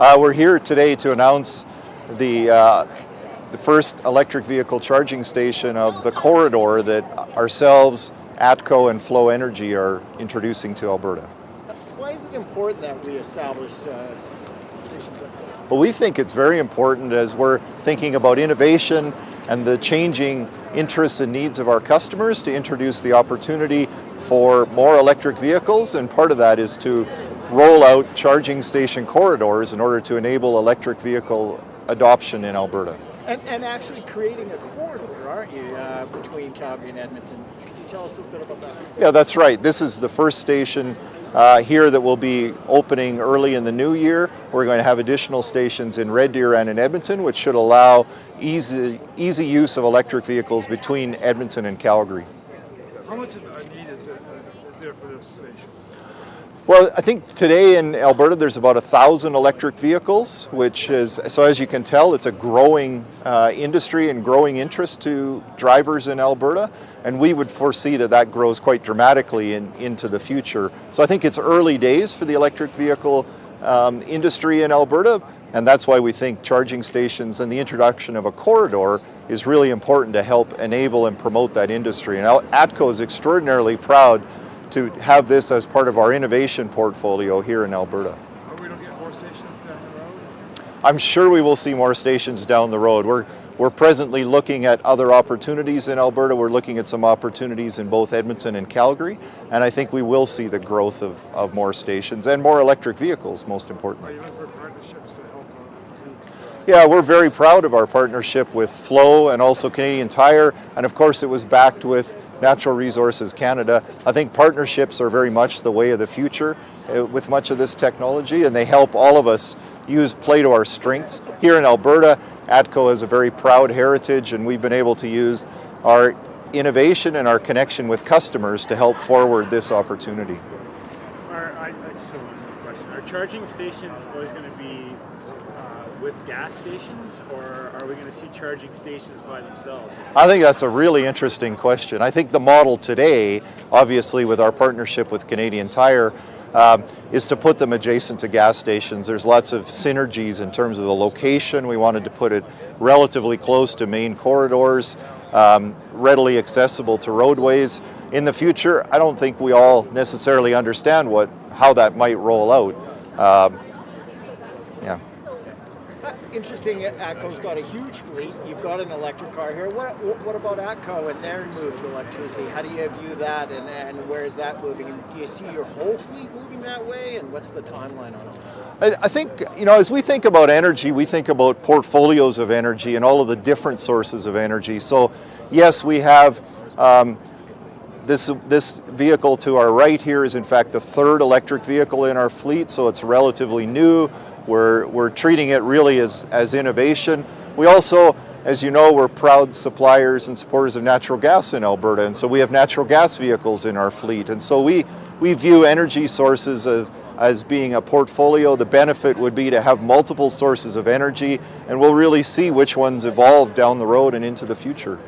We're here today to announce the first electric vehicle charging station of the Corridor that ourselves, ATCO and Flow Energy are introducing to Alberta. Why is it important that we establish stations like this? Well, we think it's very important as we're thinking about innovation and the changing interests and needs of our customers to introduce the opportunity for more electric vehicles, and part of that is to roll out charging station corridors in order to enable electric vehicle adoption in Alberta. And actually creating a corridor, aren't you, between Calgary and Edmonton? Could you tell us a bit about that? Yeah, that's right. This is the first station here that will be opening early in the new year. We're going to have additional stations in Red Deer and in Edmonton, which should allow easy use of electric vehicles between Edmonton and Calgary. How much of a need is there for this station? Well, I think today in Alberta there's about 1,000 electric vehicles, which is, so as you can tell, it's a growing industry and growing interest to drivers in Alberta, and we would foresee that that grows quite dramatically into the future. So I think it's early days for the electric vehicle industry in Alberta, and that's why we think charging stations and the introduction of a corridor is really important to help enable and promote that industry. And ATCO is extraordinarily proud to have this as part of our innovation portfolio here in Alberta. Are we looking at more stations down the road? I'm sure we will see more stations down the road. We're presently looking at other opportunities in Alberta. We're looking at some opportunities in both Edmonton and Calgary, and I think we will see the growth of more stations and more electric vehicles, most importantly. Are you looking for partnerships to help too? Yeah, we're very proud of our partnership with Flow and also Canadian Tire, and of course it was backed with Natural Resources Canada. I think partnerships are very much the way of the future with much of this technology, and they help all of us play to our strengths. Here in Alberta, ATCO has a very proud heritage, and we've been able to use our innovation and our connection with customers to help forward this opportunity. I just have one more question. Are charging stations always going to be with gas stations, or are we going to see charging stations by themselves? I think that's a really interesting question. I think the model today, obviously with our partnership with Canadian Tire, is to put them adjacent to gas stations. There's lots of synergies in terms of the location. We wanted to put it relatively close to main corridors, readily accessible to roadways. In the future, I don't think we all necessarily understand how that might roll out. Yeah. Interesting, ATCO's got a huge fleet. You've got an electric car here. What about ATCO and their move to electricity? How do you view that, and where is that moving? And do you see your whole fleet moving that way, and what's the timeline on it? I think, as we think about energy, we think about portfolios of energy and all of the different sources of energy. So yes, we have this vehicle to our right here is in fact the third electric vehicle in our fleet, so it's relatively new. We're treating it really as innovation. We also, as you know, we're proud suppliers and supporters of natural gas in Alberta, and so we have natural gas vehicles in our fleet. And so we view energy sources as being a portfolio. The benefit would be to have multiple sources of energy, and we'll really see which ones evolve down the road and into the future.